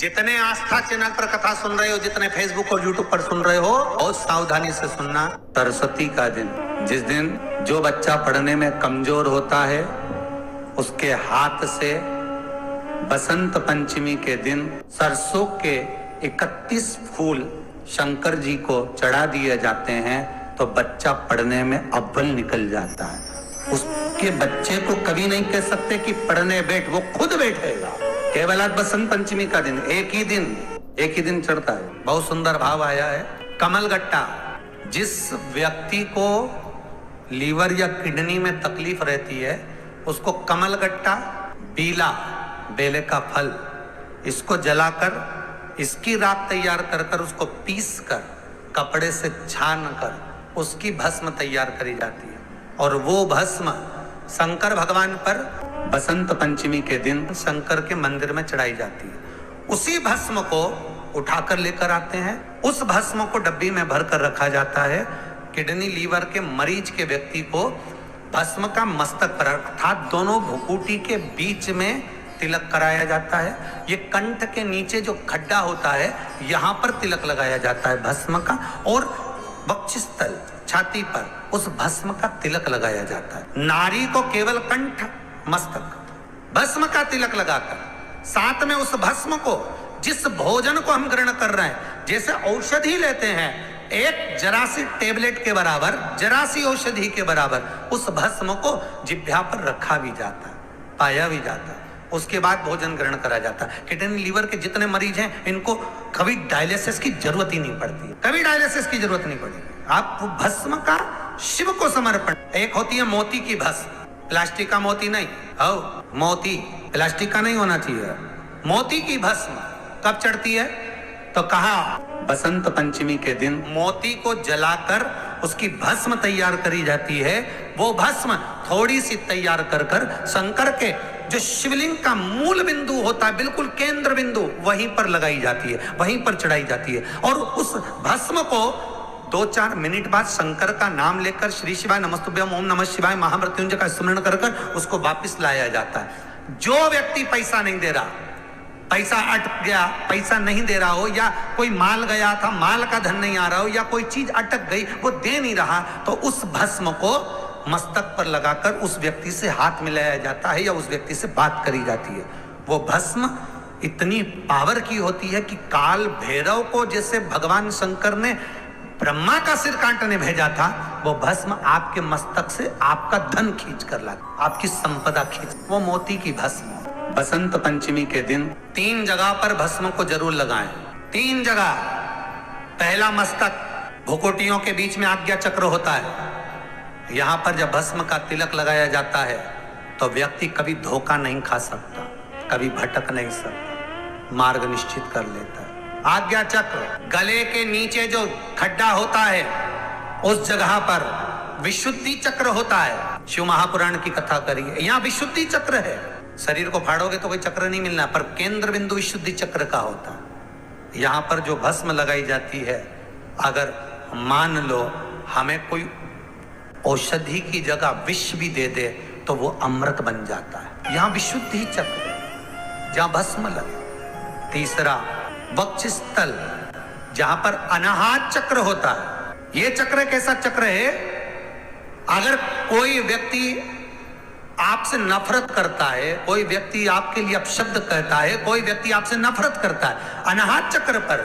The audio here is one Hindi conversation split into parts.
जितने आस्था चैनल पर कथा सुन रहे हो, जितने फेसबुक और यूट्यूब पर सुन रहे हो, बहुत सावधानी से सुनना। सरस्वती का दिन, जिस दिन जो बच्चा पढ़ने में कमजोर होता है उसके हाथ से बसंत पंचमी के दिन सरसों के 31 फूल शंकर जी को चढ़ा दिए जाते हैं तो बच्चा पढ़ने में अव्वल निकल जाता है। उसके बच्चे को कभी नहीं कह सकते कि पढ़ने बैठ, वो खुद बैठेगा। केवल आज बसंत पंचमी का दिन, एक ही दिन चढ़ता है। बहुत सुंदर भाव आया है। कमलगट्टा, जिस व्यक्ति को लीवर या किडनी में तकलीफ रहती है उसको कमलगट्टा, बीला, बेले का फल, इसको जलाकर इसकी राख तैयार कर उसको पीस कर कपड़े से छान कर उसकी भस्म तैयार करी जाती है और वो भस्म शंकर भगवान पर बसंत पंचमी के दिन शंकर के मंदिर में चढ़ाई जाती है। उसी भस्म को उठाकर लेकर आते हैं, उस भस्म को डब्बी में भर कर रखा जाता है। किडनी लीवर के मरीज के व्यक्ति को भस्म का मस्तक पर अर्थात दोनों भुकुटी के बीच में तिलक कराया जाता है। ये कंठ के नीचे जो खड्डा होता है यहाँ पर तिलक लगाया जाता है भस्म का, और वक्षस्थल, छाती पर उस भस्म का तिलक लगाया जाता है। नारी को केवल कंठ, मस्तक, भस्म का तिलक लगाकर साथ में उस भस्म को, जिस भोजन को हम ग्रहण कर रहे हैं, जैसे औषधि लेते हैं, एक जरासी टेबलेट के बराबर, जरासी औषधि के बराबर उस भस्म को जिह्वा पर रखा भी जाता है, पाया भी जाता है। उसके बाद भोजन ग्रहण करा जाता है। किडनी लीवर के जितने मरीज हैं इनको कभी डायलिसिस की जरूरत ही नहीं पड़ती, कभी डायलिसिस की जरूरत नहीं पड़ेगी। आप भस्म का शिव को समर्पण, एक होती है मोती की भस्म, प्लास्टिक का मोती नहीं, मोती प्लास्टिक का नहीं होना चाहिए। मोती की भस्म कब चढ़ती है तो कहा बसंत पंचमी के दिन मोती को जलाकर उसकी भस्म तैयार करी जाती है। वो भस्म थोड़ी सी तैयार कर शंकर के जो शिवलिंग का मूल बिंदु होता है, बिल्कुल केंद्र बिंदु, वहीं पर लगाई जाती है, वहीं पर चढ़ाई जाती है। और उस भस्म को 2-4 मिनट बाद शंकर का नाम लेकर श्री शिवाय नमस्तुभ्यम, ओम नमः शिवाय, महामृत्युंजय का स्मरण कर उसको वापस लाया जाता है। जो व्यक्ति पैसा नहीं दे रहा, पैसा अटक गया, पैसा नहीं दे रहा हो, या कोई माल गया था, माल का धन नहीं आ रहा हो, या कोई चीज अटक गई, वो दे नहीं रहा, तो उस भस्म को मस्तक पर लगाकर उस व्यक्ति से हाथ मिलाया जाता है या उस व्यक्ति से बात करी जाती है। वो भस्म इतनी पावर की होती है कि काल भैरव को जैसे भगवान शंकर ने ब्रह्मा का सिर काटने भेजा था, वो भस्म आपके मस्तक से आपका धन खींच कर लाता, आपकी संपदा खींच। वो मोती की भस्म। बसंत पंचमी के दिन 3 जगह पर भस्म को जरूर लगाएं, 3 जगह। पहला मस्तक, भुकुटियों के बीच में आज्ञा चक्र होता है, यहाँ पर जब भस्म का तिलक लगाया जाता है तो व्यक्ति कभी धोखा नहीं खा सकता, कभी भटक नहीं सकता, मार्ग निश्चित कर लेता है। आज्ञा चक्र, गले के नीचे जो खड्डा होता है उस जगह पर विशुद्धि चक्र होता है। शिव महापुराण की कथा करिए, यहाँ विशुद्धि चक्र है। शरीर को फाड़ोगे तो कोई चक्र नहीं मिलना, पर केंद्र बिंदु विशुद्धि चक्र का होता है। यहाँ पर जो भस्म लगाई जाती है, अगर मान लो हमें कोई औषधि की जगह विष भी दे दे तो वो अमृत बन जाता है। यहाँ विशुद्धि चक्र, जहाँ भस्म लगे। तीसरा, वक्षस्थल, जहां पर अनाहत चक्र होता है। ये चक्र कैसा चक्र है, अगर कोई व्यक्ति आपसे नफरत करता है, कोई व्यक्ति आपके लिए अपशब्द कहता है, कोई व्यक्ति आपसे नफरत करता है, अनाहत चक्र पर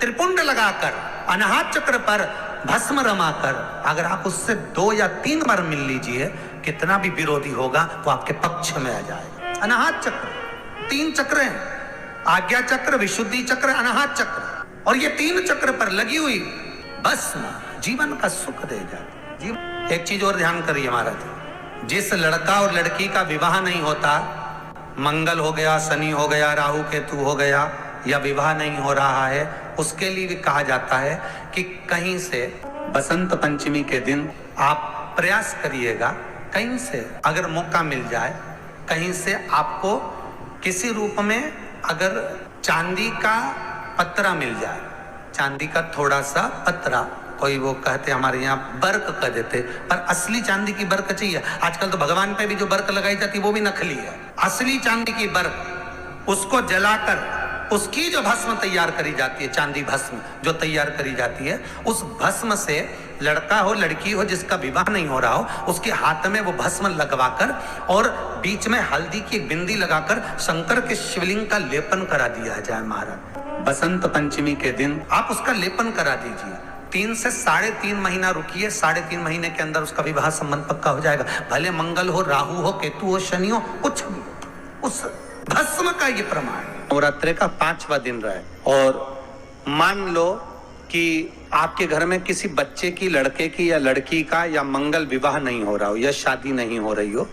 त्रिपुंड लगाकर, अनाहत चक्र पर भस्म रमाकर अगर आप उससे 2 या 3 बार मिल लीजिए, कितना भी विरोधी होगा वो आपके पक्ष में आ जाएगा। अनाहत चक्र, 3 चक्र हैं, आज्ञा चक्र, विशुद्धि चक्र, अनाहत चक्र, और ये 3 चक्र पर लगी हुई भस्म जीवन का सुख दे जाती है। एक चीज और ध्यान करिए महाराज, जिस लड़का और लड़की का विवाह नहीं होता, मंगल हो गया, शनि हो गया, राहु केतु हो गया, या विवाह नहीं हो रहा है, उसके लिए भी कहा जाता है कि कहीं से बसंत पंचमी के दिन आप प्रयास करिएगा, कहीं से अगर मौका मिल जाए, कहीं से आपको किसी रूप में अगर चांदी का पत्रा मिल जाए, चांदी का थोड़ा सा पत्रा, कोई वो कहते हमारे यहाँ बर्क कह देते, पर असली चांदी की बर्क चाहिए। आजकल तो भगवान पे भी जो बर्क लगाई जाती है वो भी नकली है। असली चांदी की बर्क, उसको जलाकर उसकी जो भस्म तैयार करी जाती है, चांदी भस्म जो तैयार करी जाती है, उस भस्म से लड़का हो लड़की हो जिसका विवाह नहीं हो रहा हो, उसके हाथ में वो भस्म लगवाकर और बीच में हल्दी की बिंदी लगाकर शंकर के शिवलिंग का लेपन करा दिया जाए महाराज। बसंत पंचमी के दिन आप उसका लेपन करा दीजिए। 3 से 3.5 महीना रुकिए, 3.5 महीने के अंदर उसका विवाह संबंध पक्का हो जाएगा। भले मंगल हो, राहु हो, केतु हो, शनि हो, कुछ भी, उस भस्म का ये प्रमाण। नवरात्रि का 5वां दिन रहा है और मान लो कि आपके घर में किसी बच्चे की, लड़के की या लड़की का या मंगल विवाह नहीं हो रहा हो या शादी नहीं हो रही हो,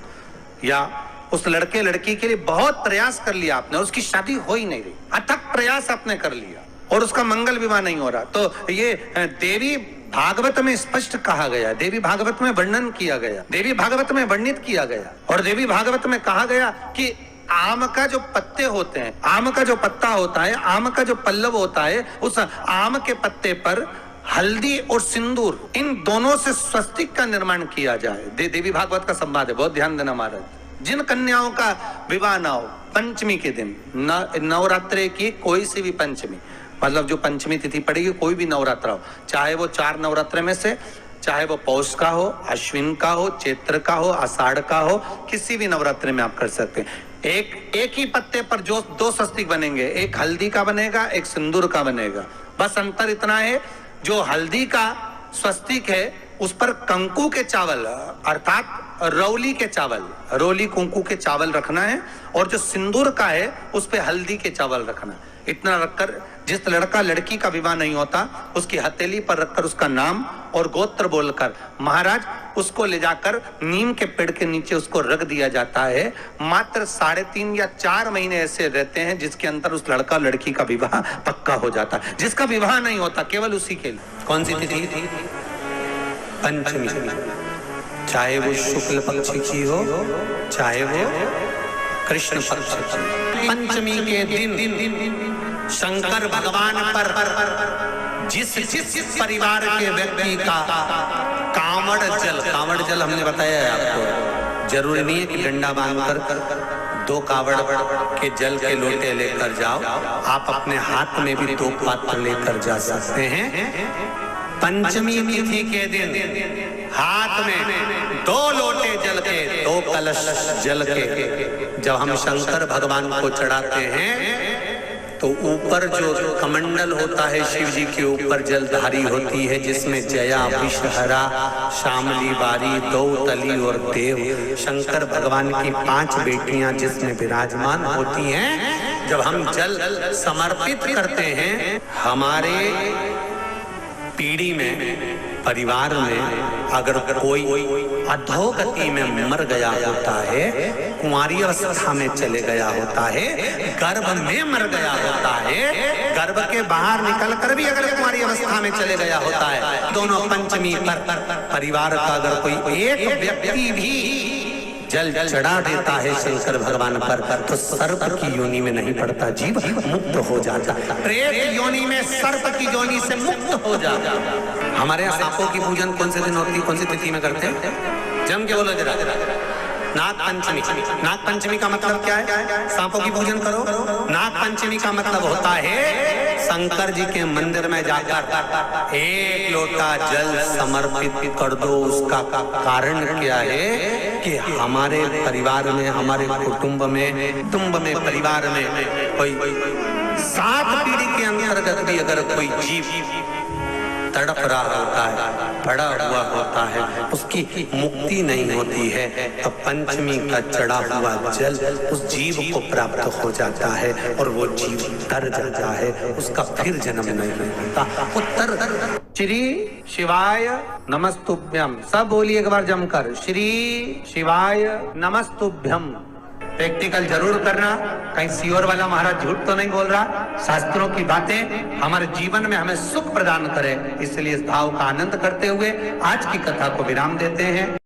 या उस लड़के लड़की के लिए बहुत प्रयास कर लिया आपने और उसकी शादी हो ही नहीं रही, अथक प्रयास आपने कर लिया और उसका मंगल विवाह नहीं हो रहा, तो ये देवी भागवत में स्पष्ट कहा गया, देवी भागवत में वर्णन किया गया, देवी भागवत में वर्णित किया गया और देवी भागवत में कहा गया कि आम का जो पत्ते होते हैं, आम का जो पत्ता होता है, आम का जो पल्लव होता है, उस आम के पत्ते पर हल्दी और सिंदूर, इन दोनों से स्वस्तिक का निर्माण किया जाए। देवी भागवत का संवाद है, बहुत ध्यान देना महाराज। जिन कन्याओं का विवाह ना हो पंचमी के दिन, नवरात्रे की कोई सी भी पंचमी, मतलब जो पंचमी तिथि पड़ेगी, कोई भी नवरात्रा हो, चाहे वो 4 नवरात्रे में से, चाहे वो पौष का हो, अश्विन का हो, चैत्र का हो, आषाढ़ का हो, किसी भी नवरात्रि में आप कर सकते हैं। एक ही पत्ते पर जो 2 स्वस्तिक बनेंगे, एक हल्दी का बनेगा, एक सिंदूर का बनेगा। बस अंतर इतना है, जो हल्दी का स्वस्तिक है उस पर कंकु के चावल अर्थात रौली के चावल, रोली कुंकू के चावल रखना है, और जो सिंदूर का है उस पे हल्दी के चावल रखना है। इतना रखकर जिस लड़का लड़की का विवाह नहीं होता उसकी हथेली पर रखकर उसका नाम और गोत्र बोलकर महाराज उसको ले जाकर नीम के पेड़ के नीचे उसको रख दिया जाता है। मात्र 3.5 या 4 महीने ऐसे रहते हैं जिसके अंदर उस लड़का लड़की का विवाह पक्का हो जाता है। जिसका विवाह नहीं होता केवल उसी के लिए। कौन सी तिथि थी? पंचमी। चाहे वो शुक्ल पक्ष की हो, चाहे वो कृष्ण पक्ष की। पंचमी के दिन शंकर भगवान पर जिस परिवार के व्यक्ति का कांवड़ जल हमने बताया है आपको, जरूरी नहीं है कि डंडा बांधकर 2 कावड़ के जल के लोटे लेकर जाओ, आप अपने हाथ में भी 2 पात्र लेकर जा सकते हैं। पंचमी तिथि के दिन हाथ में 2 लोटे जल के, 2 कलश जल के जब हम शंकर भगवान को चढ़ाते हैं तो ऊपर जो कमंडल होता है शिव जी के ऊपर जलधारी होती है, जिसमें जया, विषहरा, शामली, बारी, दौतली और देव, शंकर भगवान की 5 बेटियां जिसमें विराजमान होती हैं। जब हम जल समर्पित करते हैं, हमारे पीढ़ी में, परिवार में अगर कोई अधोगति में मर गया होता है, कुंवारी अवस्था में चले गया होता है, गर्भ में मर गया होता है, गर्भ के बाहर निकलकर भी अगर कुंवारी अवस्था में चले गया होता है, दोनों पंचमी पर परिवार का अगर कोई एक व्यक्ति भी जल चढ़ा देता है शंकर भगवान पर, तो सर्प की योनि में नहीं पड़ता, जीव मुक्त हो जाता, प्रेत योनि में सर्प की योनि से मुक्त हो जाता। हमारे यहाँ सांपों की पूजन कौन से दिन होती है, कौन सी तिथि में करते हैं? जम के बोलो जरा। नाग पंचमी। नाग पंचमी का मतलब क्या है? सांपों की पूजन करो। नाग पंचमी का मतलब होता है शंकर जी के मंदिर में जाकर 1 लोटा जल समर्पित कर दो। उसका कारण क्या है कि हमारे परिवार में, हमारे कुटुंब में, परिवार में कोई 7 पीढ़ी के अंतर्गत भी अगर कोई जीव तड़प रहा होता है, पड़ा हुआ होता है, उसकी मुक्ति नहीं होती है, तो पंचमी का चढ़ा हुआ जल उस जीव को प्राप्त हो जाता है और वो जीव तर जाता है, उसका फिर जन्म नहीं होता। उत्तर श्री शिवाय नमस्तुभ्यम। सब बोलिए एक बार जमकर, श्री शिवाय नमस्तुभ्यम। प्रैक्टिकल जरूर करना, कहीं सियोर वाला महाराज झूठ तो नहीं बोल रहा। शास्त्रों की बातें हमारे जीवन में हमें सुख प्रदान करे, इसलिए इस भाव का आनंद करते हुए आज की कथा को विराम देते हैं।